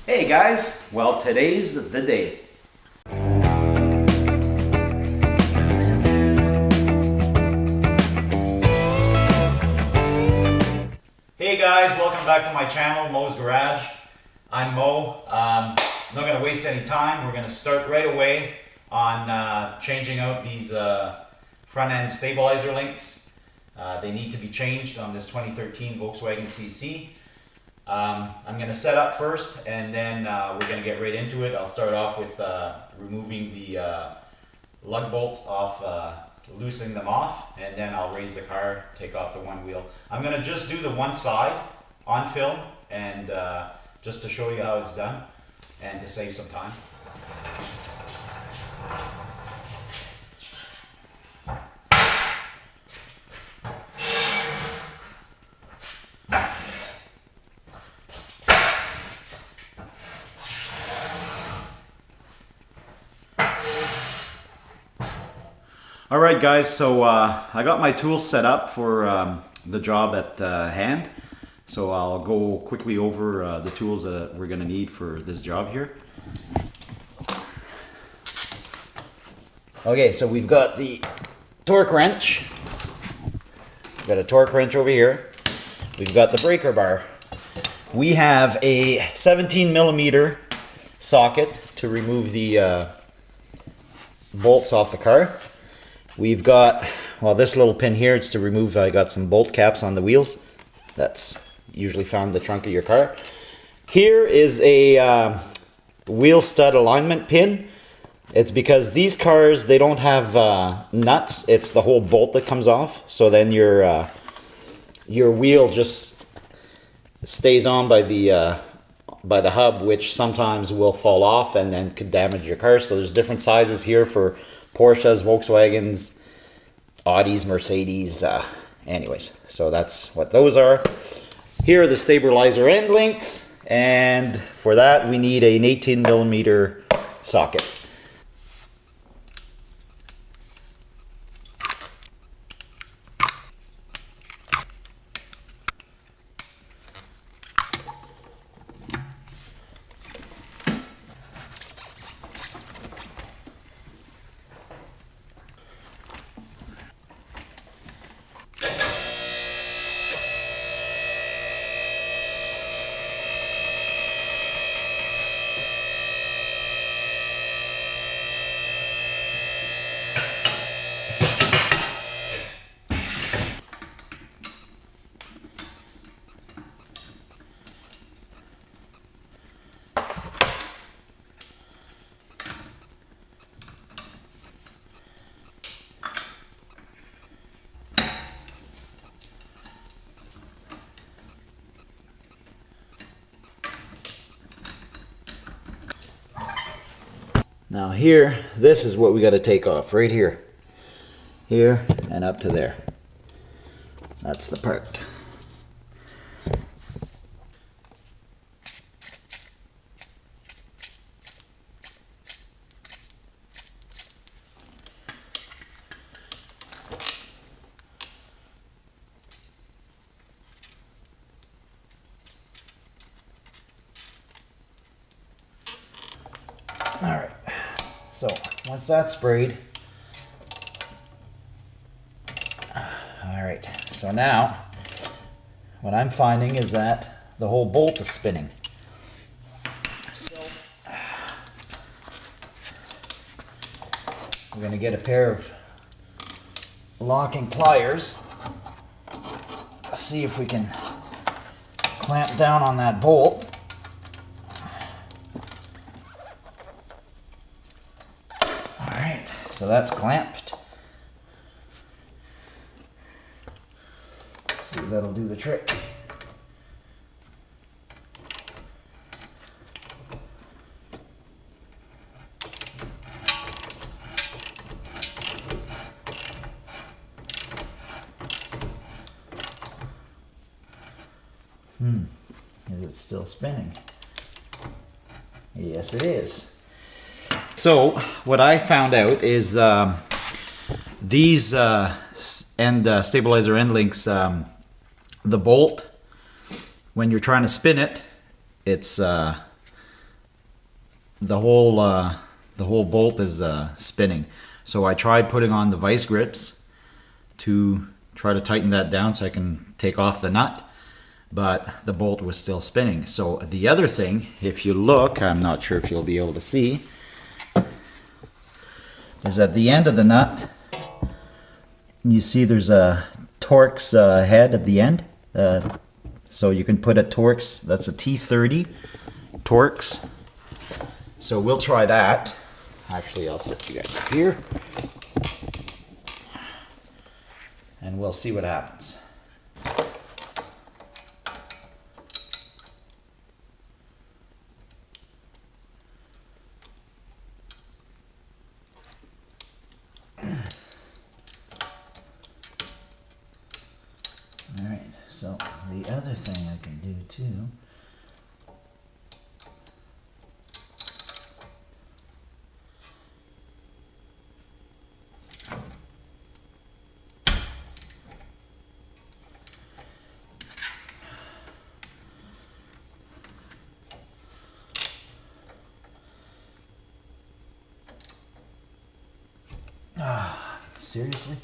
Hey guys, well today's the day. Hey guys, welcome back to my channel, Mo's Garage. I'm Mo. Not going to waste any time. We're going to start right away on changing out these front end stabilizer links. They need to be changed on this 2013 Volkswagen CC. I'm going to set up first and then we're going to get right into it. I'll start off with removing the lug bolts off, loosening them off, and then I'll raise the car, take off the one wheel. I'm going to just do the one side on film and just to show you how it's done and to save some time. Alright guys, so I got my tools set up for the job at hand. So I'll go quickly over the tools that we're going to need for this job here. Okay, so we've got the torque wrench. We've got a torque wrench over here. We've got the breaker bar. We have a 17mm socket to remove the bolts off the car. We've got, well, this little pin here, it's to remove, I got some bolt caps on the wheels. That's usually found in the trunk of your car. Here is a wheel stud alignment pin. It's because these cars, they don't have nuts. It's the whole bolt that comes off. So then your wheel just stays on by the hub, which sometimes will fall off and then could damage your car. So there's different sizes here for Porsches, Volkswagens, Audis, Mercedes, anyways, so that's what those are. Here are the stabilizer end links, and for that we need an 18mm socket. Now here, this is what we got to take off, right here. Here and up to there. That's the part. All right. So once that's sprayed, alright, so now what I'm finding is that the whole bolt is spinning. So we're going to get a pair of locking pliers to see if we can clamp down on that bolt. So that's clamped. Let's see if that'll do the trick. Is it still spinning? Yes, it is. So what I found out is these stabilizer end links, the bolt, when you're trying to spin it, it's the whole bolt is spinning. So I tried putting on the vice grips to try to tighten that down so I can take off the nut, but the bolt was still spinning. So the other thing, if you look, I'm not sure if you'll be able to see, is at the end of the nut, you see there's a Torx head at the end. So you can put a Torx, that's a T30 Torx. So we'll try that. Actually, I'll set you guys up here. And we'll see what happens. Alright, so the other thing I can do too. Seriously?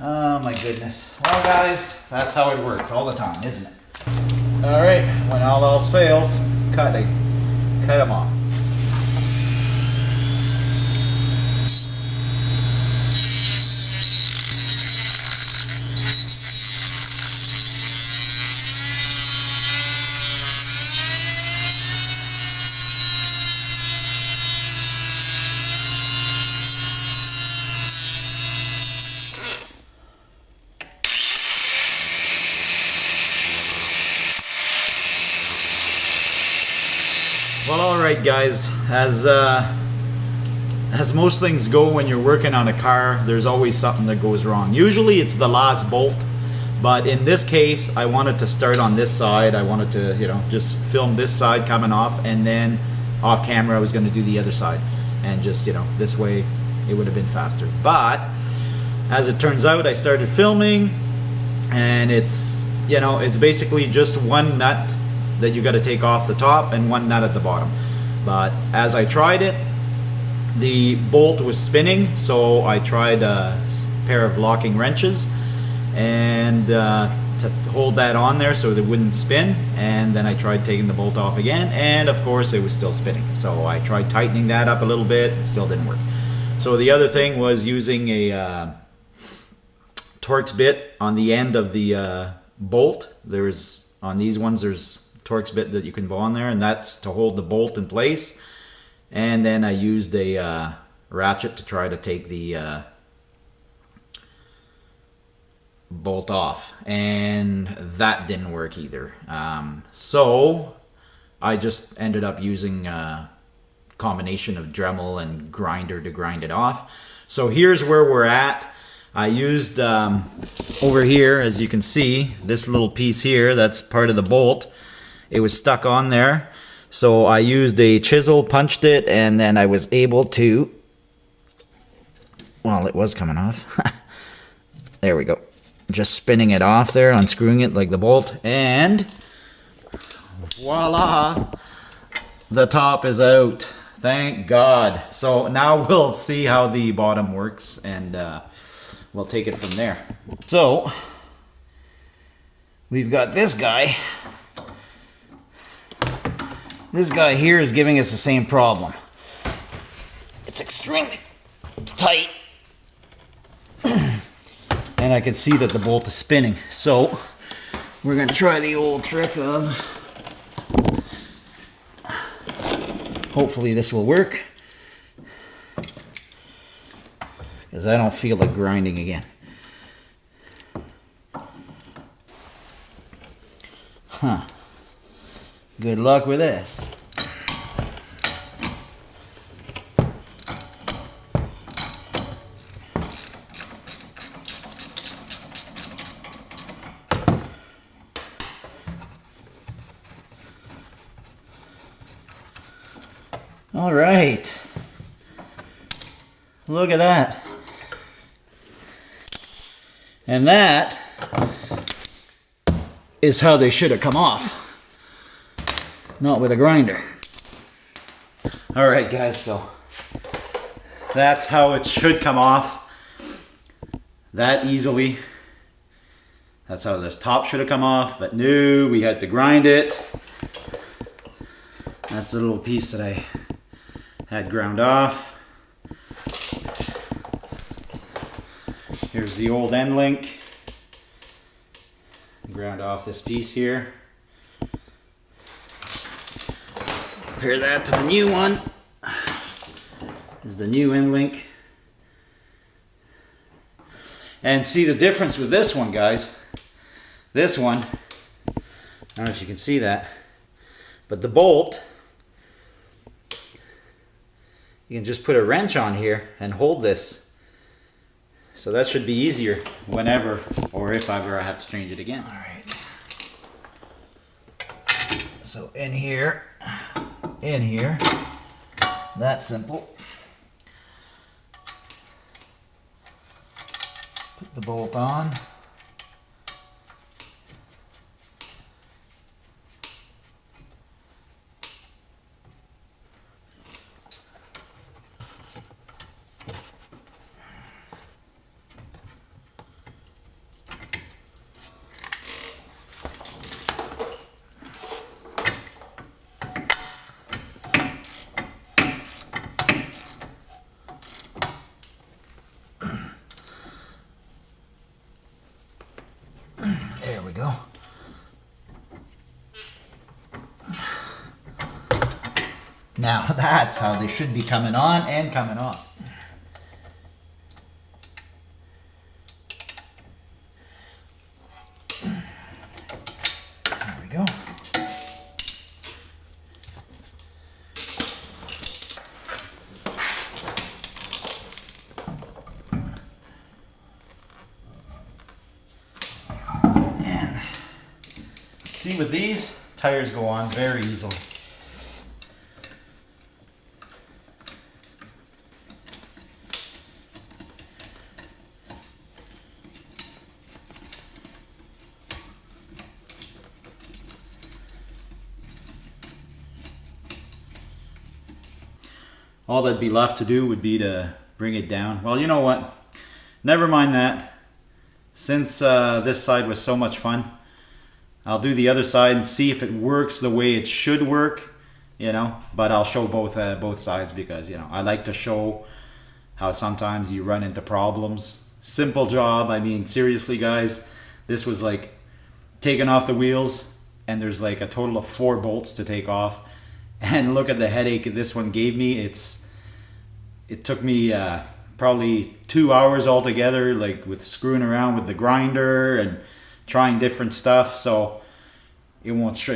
Oh my goodness. Well guys, that's how it works all the time, isn't it? Alright, when all else fails, cut them off. Well, alright guys, as most things go when you're working on a car, there's always something that goes wrong. Usually it's the last bolt, but in this case I wanted to start on this side. I wanted to, you know, just film this side coming off, and then off camera I was going to do the other side, and just, you know, this way it would have been faster. But as it turns out, I started filming, and it's, you know, it's basically just one nut that you got to take off the top and one nut at the bottom. But as I tried it, the bolt was spinning, so I tried a pair of locking wrenches and to hold that on there so that it wouldn't spin, and then I tried taking the bolt off again, and of course it was still spinning. So I tried tightening that up a little bit, it still didn't work. So the other thing was using a Torx bit on the end of the bolt. There's, on these ones, there's Torx bit that you can go on there, and that's to hold the bolt in place. And then I used a ratchet to try to take the bolt off, and that didn't work either. So I just ended up using a combination of Dremel and grinder to grind it off. So here's where we're at. I used over here, as you can see, this little piece here, that's part of the bolt. It was stuck on there, so I used a chisel, punched it, and then I was able to, well, it was coming off. There we go. Just spinning it off there, unscrewing it like the bolt, and voila, the top is out. Thank God. So now we'll see how the bottom works, and we'll take it from there. So we've got this guy. This guy here is giving us the same problem. It's extremely tight. And I can see that the bolt is spinning. So we're going to try the old trick of, hopefully this will work, because I don't feel like grinding again. Huh. Good luck with this. All right. Look at that. And that is how they should have come off. Not with a grinder. All right, guys, so that's how it should come off. That easily. That's how the top should have come off, but no, we had to grind it. That's the little piece that I had ground off. Here's the old end link. Ground off this piece here. Compare that to the new one. This is the new end link. And see the difference with this one, guys. This one, I don't know if you can see that, but the bolt, you can just put a wrench on here and hold this. So that should be easier whenever or if ever I have to change it again. All right. So in here, that's simple. Put the bolt on. There we go. Now that's how they should be coming on and coming off. There we go. See, with these, tires go on very easily. All that'd be left to do would be to bring it down. Well, you know what? Never mind that. Since this side was so much fun, I'll do the other side and see if it works the way it should work, you know, but I'll show both sides because, you know, I like to show how sometimes you run into problems. Simple job. I mean, seriously, guys, this was like taking off the wheels and there's like a total of 4 bolts to take off. And look at the headache this one gave me. It took me probably 2 hours altogether, like with screwing around with the grinder and trying different stuff. So it won't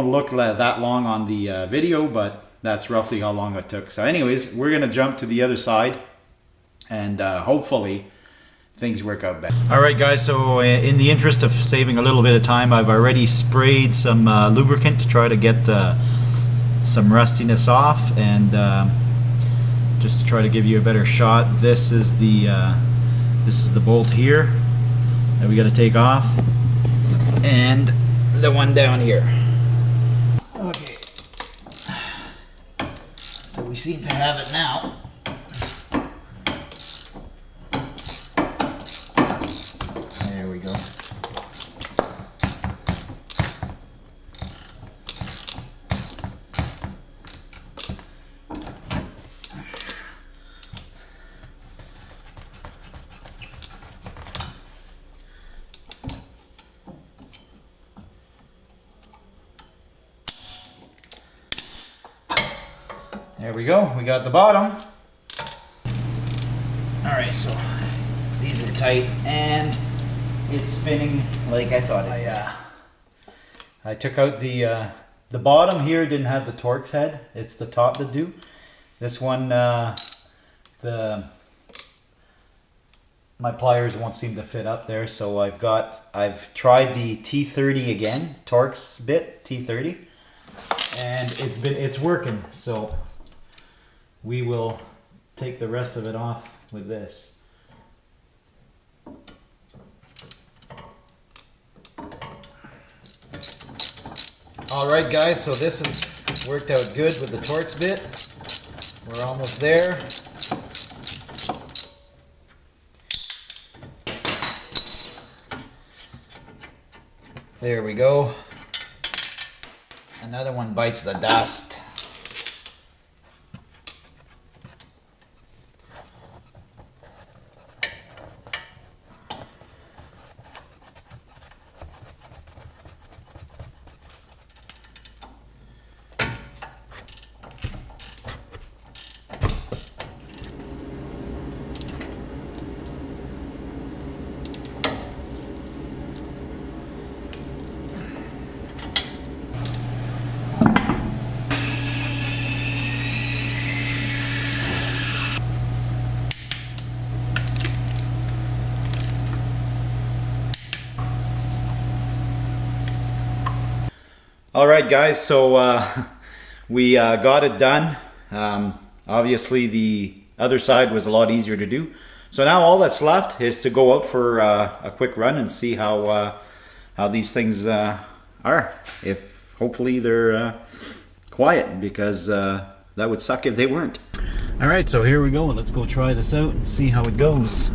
look that long on the video, but that's roughly how long it took. So anyways, we're gonna jump to the other side and hopefully things work out better. All right, guys, so in the interest of saving a little bit of time, I've already sprayed some lubricant to try to get some rustiness off, and just to try to give you a better shot, this is the bolt here that we got to take off, and the one down here. Okay, so we seem to have it now. There we go. There we go, we got the bottom. Alright, so these are tight and it's spinning like I thought it would. I took out the bottom here didn't have the Torx head, it's the top that do. This one, my pliers won't seem to fit up there, so I've tried the T30 again, Torx bit, T30, and it's working, so we will take the rest of it off with this. Alright guys, so this has worked out good with the Torx bit. We're almost there. There we go. Another one bites the dust. Alright guys, so we got it done. Obviously the other side was a lot easier to do. So now all that's left is to go out for a quick run and see how these things are. If hopefully they're quiet, because that would suck if they weren't. Alright, so here we go. Let's go try this out and see how it goes.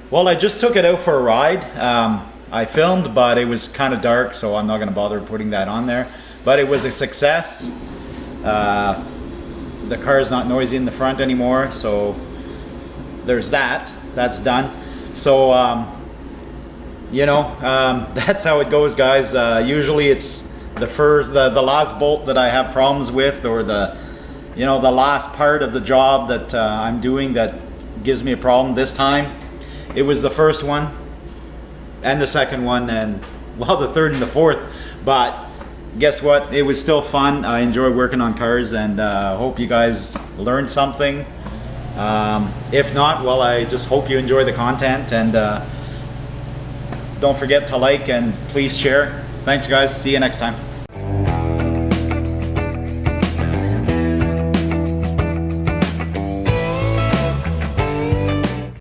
Well, I just took it out for a ride. I filmed, but it was kind of dark, so I'm not going to bother putting that on there. But it was a success. The car is not noisy in the front anymore, so there's that. That's done. So, you know, that's how it goes, guys. Usually it's the last bolt that I have problems with, or the last part of the job that I'm doing that gives me a problem. This time, it was the first one. And the second one, and well, the third and the fourth. But guess what? It was still fun. I enjoy working on cars, and hope you guys learned something. If not, well, I just hope you enjoy the content, and don't forget to like and please share. Thanks guys, see you next time.